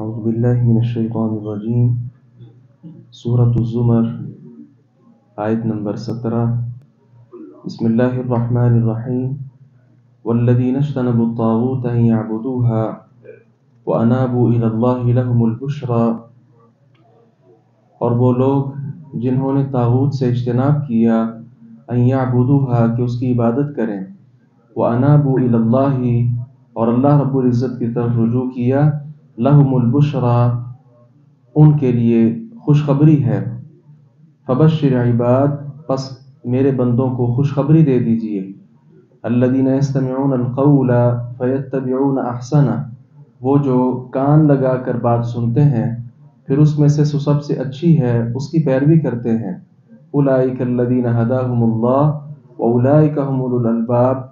اعوذ باللہ من الشیطان الرجیم سورۃ الزمر آیت نمبر 17 بسم اللہ الرحمن الرحیم والذین اجتنبوا الطاغوت ان یعبدوها وانابوا الی اللہ لهم البشری، اور وہ لوگ جنہوں نے طاغوت سے اجتناب کیا ان یعبدوها کہ اس کی عبادت کریں، وانابوا الی اللہ اور اللہ رب العزت کی طرف رجوع کیا، لہم البشری ان کے لیے خوشخبری ہے، فبشر عباد پس میرے بندوں کو خوشخبری دے دیجئے، الذین یستمعون القول فیتبعون احسنہ وہ جو کان لگا کر بات سنتے ہیں پھر اس میں سے سب سے اچھی ہے اس کی پیروی کرتے ہیں، اولئک الذین ھداھم اللہ واولئک ھم اولو الالباب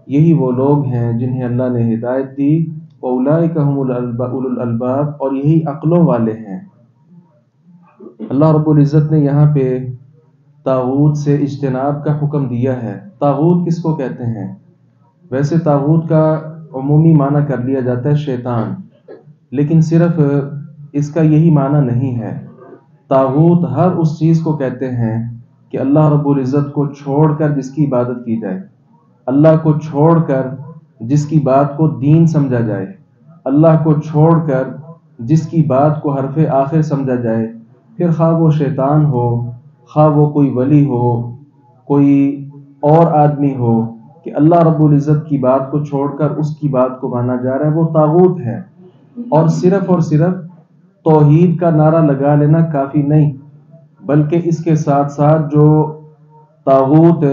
یہی وہ لوگ ہیں جنہیں اللہ نے ہدایت دی، وَأُولَٰئِكَ هُمُ أُولُو الْأَلْبَابِ اور یہی عقلوں والے ہیں۔ اللہ رب العزت نے یہاں پہ طاغوت سے اجتناب کا حکم دیا ہے۔ طاغوت کس کو کہتے ہیں؟ ویسے طاغوت کا عمومی معنی کر لیا جاتا ہے شیطان، لیکن صرف اس کا یہی معنی نہیں ہے۔ طاغوت ہر اس چیز کو کہتے ہیں کہ اللہ رب العزت کو چھوڑ کر جس کی عبادت کی جائے، اللہ کو چھوڑ کر جس کی بات کو دین سمجھا جائے، اللہ کو چھوڑ کر جس کی بات کو حرف آخر سمجھا جائے، پھر خواہ وہ شیطان ہو، خواہ وہ کوئی ولی ہو، کوئی اور آدمی ہو، کہ اللہ رب العزت کی بات کو چھوڑ کر اس کی بات کو مانا جا رہا ہے، وہ طاغوت ہے۔ اور صرف توحید کا نعرہ لگا لینا کافی نہیں، بلکہ اس کے ساتھ ساتھ جو طاغوت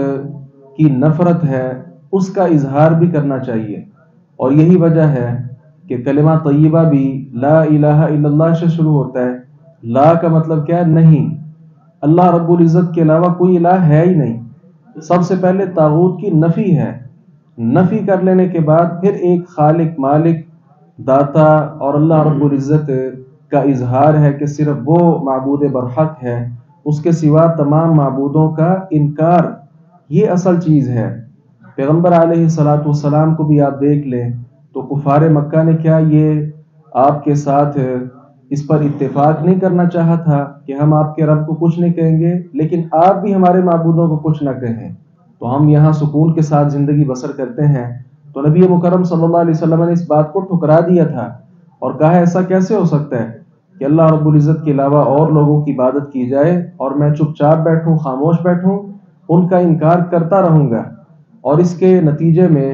کی نفرت ہے اس کا اظہار بھی کرنا چاہیے، اور یہی وجہ ہے کہ کلمہ طیبہ بھی لا الہ الا اللہ سے شروع ہوتا ہے۔ لا کا مطلب کیا ہے؟ نہیں، اللہ رب العزت کے علاوہ کوئی الہ ہے ہی نہیں۔ سب سے پہلے طاغوت کی نفی ہے، نفی کر لینے کے بعد پھر ایک خالق، مالک، داتا اور اللہ رب العزت کا اظہار ہے کہ صرف وہ معبود برحق ہے، اس کے سوا تمام معبودوں کا انکار، یہ اصل چیز ہے۔ پیغمبر علیہ السلام کو بھی آپ دیکھ لیں تو کفار مکہ نے کیا یہ آپ کے ساتھ اس پر اتفاق نہیں کرنا چاہا تھا کہ ہم آپ کے رب کو کچھ نہیں کہیں گے، لیکن آپ بھی ہمارے معبودوں کو کچھ نہ کہیں تو ہم یہاں سکون کے ساتھ زندگی بسر کرتے ہیں۔ تو نبی مکرم صلی اللہ علیہ وسلم نے اس بات کو ٹھکرا دیا تھا اور کہا ایسا کیسے ہو سکتا ہے کہ اللہ رب العزت کے علاوہ اور لوگوں کی عبادت کی جائے اور میں چپ چاپ بیٹھوں، خاموش بیٹھوں، ان کا انکار کرتا رہوں گا۔ اور اس کے نتیجے میں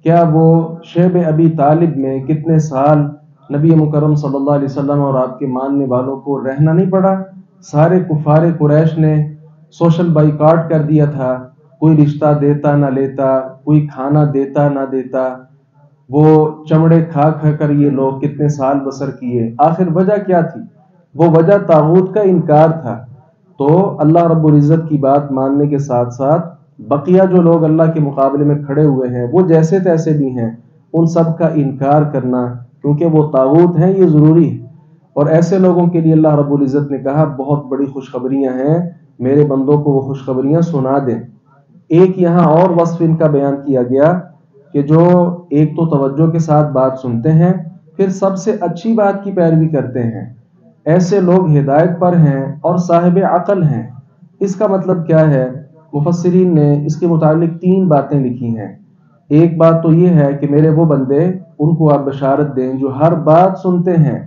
کیا وہ شیب ابی طالب میں کتنے سال نبی مکرم صلی اللہ علیہ وسلم اور آپ کے ماننے والوں کو رہنا نہیں پڑا؟ سارے کفار قریش نے سوشل بائیکاٹ کر دیا تھا، کوئی رشتہ دیتا نہ لیتا، کوئی کھانا دیتا نہ دیتا، وہ چمڑے کھا کھا کر یہ لوگ کتنے سال بسر کیے۔ آخر وجہ کیا تھی؟ وہ وجہ طاغوت کا انکار تھا۔ تو اللہ رب العزت کی بات ماننے کے ساتھ ساتھ بقیہ جو لوگ اللہ کے مقابلے میں کھڑے ہوئے ہیں وہ جیسے تیسے بھی ہیں، ان سب کا انکار کرنا کیونکہ وہ طاغوت ہیں، یہ ضروری ہے۔ اور ایسے لوگوں کے لیے اللہ رب العزت نے کہا بہت بڑی خوشخبریاں ہیں، میرے بندوں کو وہ خوشخبریاں سنا دیں۔ ایک یہاں اور وصف ان کا بیان کیا گیا کہ جو ایک تو توجہ کے ساتھ بات سنتے ہیں، پھر سب سے اچھی بات کی پیروی کرتے ہیں، ایسے لوگ ہدایت پر ہیں اور صاحب عقل ہیں۔ اس کا مطلب کیا ہے؟ مفسرین نے اس کے متعلق 3 باتیں لکھی ہیں۔ ایک بات تو یہ ہے کہ میرے وہ بندے ان کو آپ بشارت دیں جو ہر بات سنتے ہیں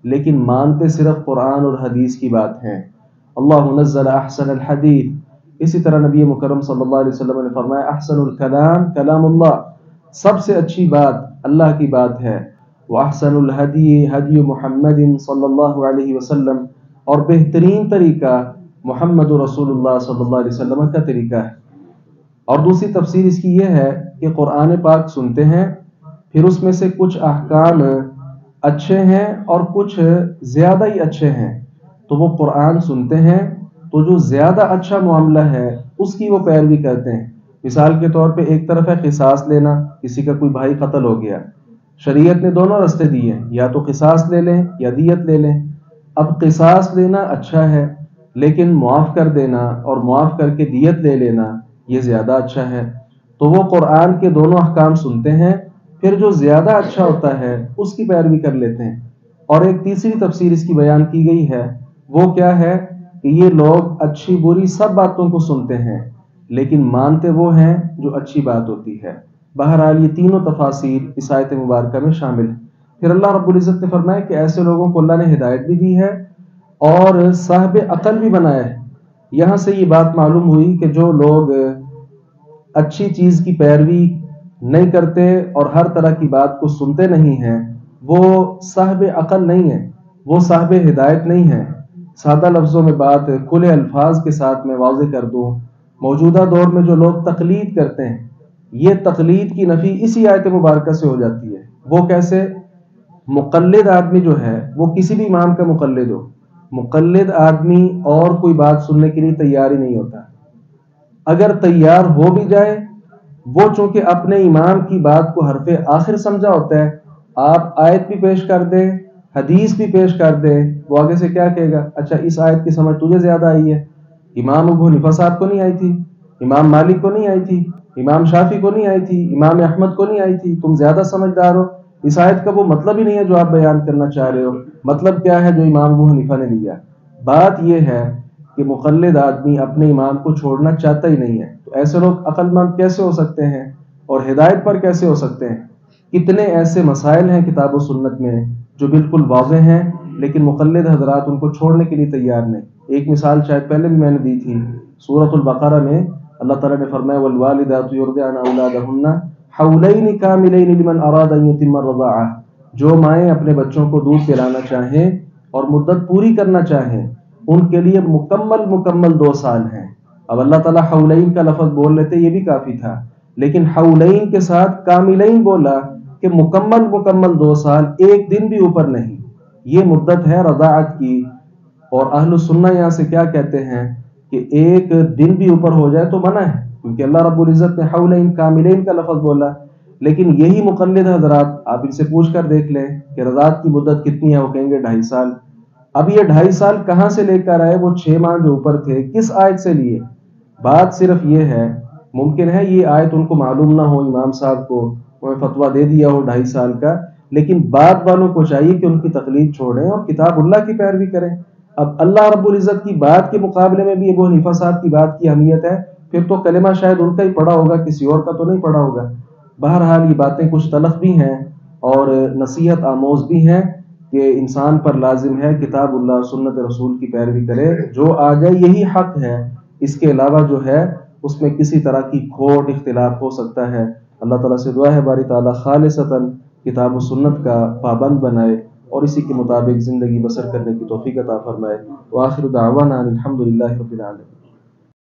لیکن مانتے صرف قرآن اور حدیث کی بات ہیں۔ اللہ نزل احسن الحدیث، اسی طرح نبی مکرم صلی اللہ علیہ وسلم نے فرمایا احسن الکلام کلام اللہ، سب سے اچھی بات اللہ کی بات ہے، واحسن الہدی ہدی محمد صلی اللہ علیہ وسلم، اور بہترین طریقہ محمد رسول اللہ صلی اللہ علیہ وسلم کا طریقہ ہے۔ اور دوسری تفسیر اس کی یہ ہے کہ قرآن پاک سنتے ہیں، پھر اس میں سے کچھ احکام اچھے ہیں اور کچھ زیادہ ہی اچھے ہیں، تو وہ قرآن سنتے ہیں تو جو زیادہ اچھا معاملہ ہے اس کی وہ پیروی کرتے ہیں۔ مثال کے طور پہ ایک طرف ہے قصاص لینا، کسی کا کوئی بھائی قتل ہو گیا، شریعت نے دونوں راستے دیے ہیں، یا تو قصاص لے لیں یا دیت لے لیں۔ اب قصاص لینا اچھا ہے لیکن معاف کر دینا اور معاف کر کے دیت لے لینا یہ زیادہ اچھا ہے، تو وہ قرآن کے دونوں احکام سنتے ہیں، پھر جو زیادہ اچھا ہوتا ہے اس کی پیروی کر لیتے ہیں۔ اور ایک تیسری تفسیر اس کی بیان کی گئی ہے، وہ کیا ہے کہ یہ لوگ اچھی بری سب باتوں کو سنتے ہیں لیکن مانتے وہ ہیں جو اچھی بات ہوتی ہے۔ بہرحال یہ تینوں تفاسیر اس آیت مبارکہ میں شامل ہیں۔ پھر اللہ رب العزت نے فرمایا کہ ایسے لوگوں کو اللہ نے ہدایت بھی دی ہے اور صاحب عقل بھی بنایا ہے۔ یہاں سے یہ بات معلوم ہوئی کہ جو لوگ اچھی چیز کی پیروی نہیں کرتے اور ہر طرح کی بات کو سنتے نہیں ہیں، وہ صاحب عقل نہیں ہیں، وہ صاحب ہدایت نہیں ہیں۔ سادہ لفظوں میں بات کھلے الفاظ کے ساتھ میں واضح کر دوں، موجودہ دور میں جو لوگ تقلید کرتے ہیں، یہ تقلید کی نفی اسی آیت مبارکہ سے ہو جاتی ہے۔ وہ کیسے؟ مقلد آدمی جو ہے وہ کسی بھی امام کا مقلد ہو، مقلد آدمی اور کوئی بات سننے کے لیے تیار ہی نہیں ہوتا۔ اگر تیار ہو بھی جائے، وہ چونکہ اپنے امام کی بات کو حرف آخر سمجھا ہوتا ہے، آپ آیت بھی پیش کر دیں، حدیث بھی پیش کر دیں، وہ آگے سے کیا کہے گا؟ اچھا اس آیت کی سمجھ تجھے زیادہ آئی ہے، امام ابو حنیفہ صاحب کو نہیں آئی تھی، امام مالک کو نہیں آئی تھی، امام شافعی کو نہیں آئی تھی، امام احمد کو نہیں آئی تھی، تم زیادہ سمجھدار ہو۔ اس آیت کا وہ مطلب ہی نہیں ہے جو آپ بیان کرنا چاہ رہے ہو۔ مطلب کیا ہے جو امام ابو حنیفہ نے لیا؟ بات یہ ہے کہ مقلد آدمی اپنے امام کو چھوڑنا چاہتا ہی نہیں ہے، تو ایسے لوگ عقل مند کیسے ہو سکتے ہیں اور ہدایت پر کیسے ہو سکتے ہیں؟ کتنے ایسے مسائل ہیں کتاب و سنت میں جو بالکل واضح ہیں لیکن مقلد حضرات ان کو چھوڑنے کے لیے تیار نہیں۔ ایک مثال شاید پہلے بھی میں نے دی تھی، سورۃ البقرہ میں اللہ تعالیٰ نے فرمایا والوالدات یرضعن اولادہن حولین کاملین لمن اراد ان یتم الرضاعہ، جو مائیں اپنے بچوں کو دودھ پلانا چاہیں اور مدت پوری کرنا چاہیں ان کے لیے مکمل 2 سال ہیں۔ اب اللہ تعالیٰ حولین کا لفظ بول لیتے یہ بھی کافی تھا، لیکن حولین کے ساتھ کاملین بولا کہ مکمل 2 سال، ایک دن بھی اوپر نہیں۔ یہ مدت ہے رضاعت کی، اور اہل سنہ یہاں سے کیا کہتے ہیں کہ ایک دن بھی اوپر ہو جائے تو منع ہے، کیونکہ اللہ رب العزت نے حولین کاملین کا لفظ بولا۔ لیکن یہی مقلد حضرات، آپ ان سے پوچھ کر دیکھ لیں کہ رضاعت کی مدت کتنی ہے، وہ کہیں گے 2.5 سال۔ اب یہ 2.5 سال کہاں سے لے کر آئے؟ وہ 6 ماہ جو اوپر تھے کس آیت سے لیے؟ بات صرف یہ ہے، ممکن ہے یہ آیت ان کو معلوم نہ ہو، امام صاحب کو انہیں فتویٰ دے دیا ہو 2.5 سال کا، لیکن بات والوں کو چاہیے کہ ان کی تقلید چھوڑیں اور کتاب اللہ کی پیروی کریں۔ اب اللہ رب العزت کی بات کے مقابلے میں بھی ابو حنیفہ صاحب کی بات کی اہمیت ہے، پھر تو کلمہ شاید ان کا ہی پڑھا ہوگا، کسی اور کا تو نہیں پڑھا ہوگا۔ بہرحال یہ باتیں کچھ تلخ بھی ہیں اور نصیحت آموز بھی ہیں کہ انسان پر لازم ہے کتاب اللہ سنت رسول کی پیروی کرے، جو آ جائے یہی حق ہے، اس کے علاوہ جو ہے اس میں کسی طرح کی کھوٹ اختلاف ہو سکتا ہے۔ اللہ تعالیٰ سے دعا ہے باری تعالیٰ خالصتاً کتاب و سنت کا پابند بنائے اور اسی کے مطابق زندگی بسر کرنے کی توفیق عطا فرمائے۔ وآخر دعوانا الحمد للہ رب العالمین۔